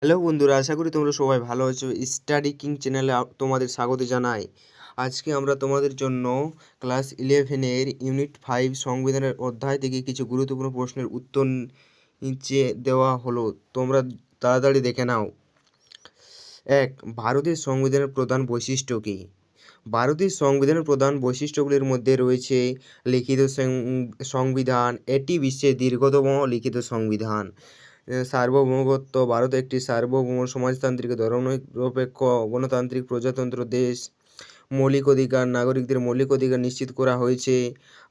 Hello বন্ধুরা, আশা করি তোমরা সবাই ভালো আছো। স্টাডি কিং চ্যানেলে তোমাদের স্বাগত জানাই। আজকে আমরা তোমাদের জন্য ক্লাস 11-এর ইউনিট 5 সংবিধানের অধ্যায় থেকে কিছু গুরুত্বপূর্ণ প্রশ্নের উত্তর নিচে দেওয়া হলো, তোমরা তাড়াতাড়ি দেখে নাও। 1. ভারতের সংবিধানের প্রধান বৈশিষ্ট্য কী? ভারতের সংবিধানের প্রধান বৈশিষ্ট্যগুলির মধ্যে রয়েছে লিখিত সংবিধান। এটি বিশ্বের দীর্ঘতম লিখিত সংবিধান। সার্বভৌমত্ব। ভারত একটি সার্বভৌম সমাজতান্ত্রিক ধর্মনিরপেক্ষ গণতান্ত্রিক প্রজাতন্ত্র দেশ। মৌলিক অধিকার। নাগরিকদের মৌলিক অধিকার নিশ্চিত করা হয়েছে।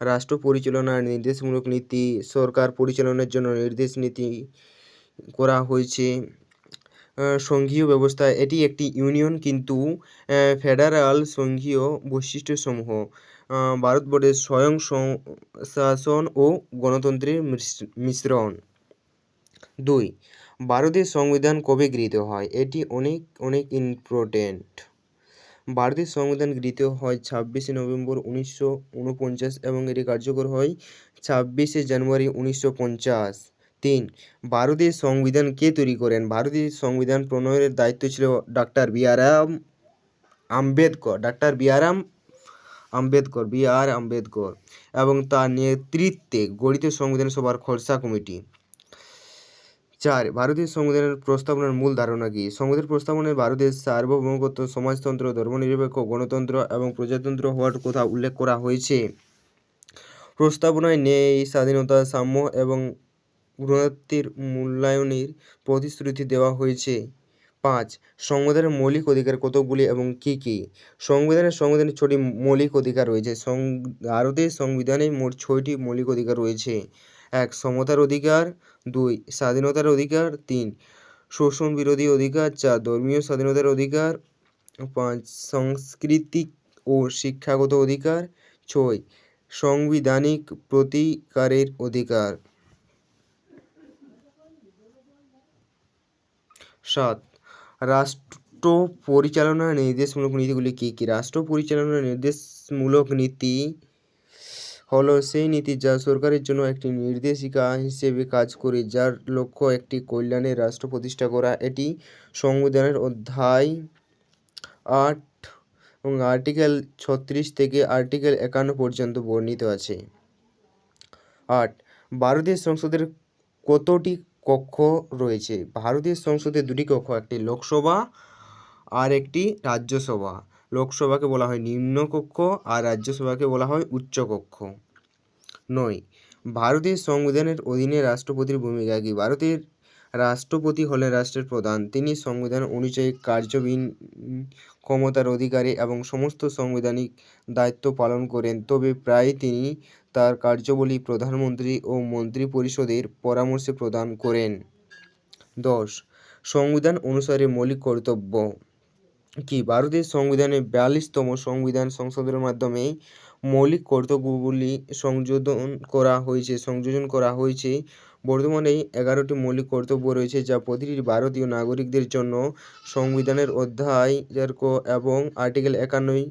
রাষ্ট্র পরিচালনার নির্দেশমূলক নীতি। সরকার পরিচালনার জন্য নির্দেশ নীতি করা হয়েছে। সংঘীয় ব্যবস্থা। এটি একটি ইউনিয়ন কিন্তু ফেডারাল। সংঘীয় বৈশিষ্ট্যসমূহ ভারতবর্ষের স্বয়ং শাসন ও গণতন্ত্রের মিশ্রণ। 2. ভারতের সংবিধান কবে গৃহীত হয়? এটি অনেক ইম্পর্টেন্ট। ভারতের সংবিধান গৃহীত হয় 26শে নভেম্বর 1949 এবং এটি কার্যকর হয় 26শে জানুয়ারি 1950। 3. ভারতের সংবিধান কে তৈরি করেন? ভারতের সংবিধান প্রণয়নের দায়িত্ব ছিল ডক্টর বি আর আম্বেদকর এবং তার নেতৃত্বে গঠিত সংবিধান সভার খসড়া কমিটি। 4. ভারতীয় সংবিধানের প্রস্তাবনার মূল ধারণা কী? সংবিধান প্রস্তাবনায় ভারতের সার্বভৌমত্ব, সমাজতন্ত্র, ধর্মনিরপেক্ষ গণতন্ত্র এবং প্রজাতন্ত্র হওয়ার কথা উল্লেখ করা হয়েছে। প্রস্তাবনায় ন্যায়, স্বাধীনতা, সাম্য এবং ভ্রাতৃত্বের মূল্যায়নের প্রতিশ্রুতি দেওয়া হয়েছে। 5. সংবিধানের মৌলিক অধিকার কতগুলি এবং কী কী? সংবিধানের 6টি মৌলিক অধিকার রয়েছে। ভারতের সংবিধানে মোট 6টি মৌলিক অধিকার রয়েছে। 1. সমতার অধিকার। 2. স্বাধীনতার অধিকার। 3. শোষণ বিরোধী অধিকার। 4. ধর্মীয় স্বাধীনতার অধিকার। 5. সাংস্কৃতিক ও শিক্ষাগত অধিকার। 6. সাংবিধানিক প্রতিকারের অধিকার। 7. রাষ্ট্র পরিচালনার নির্দেশমূলক নীতিগুলি কী কী? রাষ্ট্র পরিচালনার নির্দেশমূলক নীতি হলো সেই নীতি যা সরকারের জন্য একটি নির্দেশিকা হিসেবে কাজ করে, যার লক্ষ্য একটি কল্যাণের রাষ্ট্র প্রতিষ্ঠা করা। এটি সংবিধানের অধ্যায় 8 এবং আর্টিকেল 36 থেকে আর্টিকেল 51 পর্যন্ত বর্ণিত আছে। 8. ভারতীয় সংসদের কতটি কক্ষ রয়েছে? ভারতীয় সংসদে 2টি কক্ষ, একটি লোকসভা আর একটি রাজ্যসভা। লোকসভাকে বলা হয় নিম্ন কক্ষ আর রাজ্যসভাকে বলা হয় উচ্চ কক্ষ। 9. ভারতীয় সংবিধানের অধীনে রাষ্ট্রপতির ভূমিকা কী? ভারতের রাষ্ট্রপতি হলেন রাষ্ট্রের প্রধান। তিনি সংবিধান অনুযায়ী কার্যবিহীন ক্ষমতার অধিকারী এবং সমস্ত সাংবিধানিক দায়িত্ব পালন করেন, তবে প্রায়ই তিনি তার কার্যাবলী প্রধানমন্ত্রী ও মন্ত্রিপরিষদের পরামর্শে প্রদান করেন। 10. সংবিধান অনুসারে মৌলিক কর্তব্য কি? ভারতের সংবিধানে 42তম সংবিধান সংশোধনের মাধ্যমে মৌলিক কর্তব্যগুলি সংযোজন করা হয়েছে। বর্তমানে 11টি মৌলিক কর্তব্য রয়েছে, যা প্রতিটি ভারতীয় নাগরিকদের জন্য সংবিধানের অধ্যায় এবং আর্টিকেল 51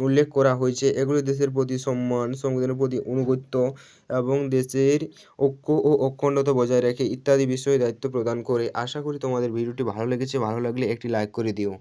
উল্লেখ করা হয়েছে। এগুলি দেশের প্রতি সম্মান, সংবিধানের প্রতি আনুগত্য এবং দেশের ঐক্য ও অখণ্ডতা বজায় রাখে ইত্যাদি বিষয়ে দায়িত্ব প্রদান করে। আশা করি তোমাদের ভিডিওটি ভালো লেগেছে। ভালো লাগলে একটি লাইক করে দিও।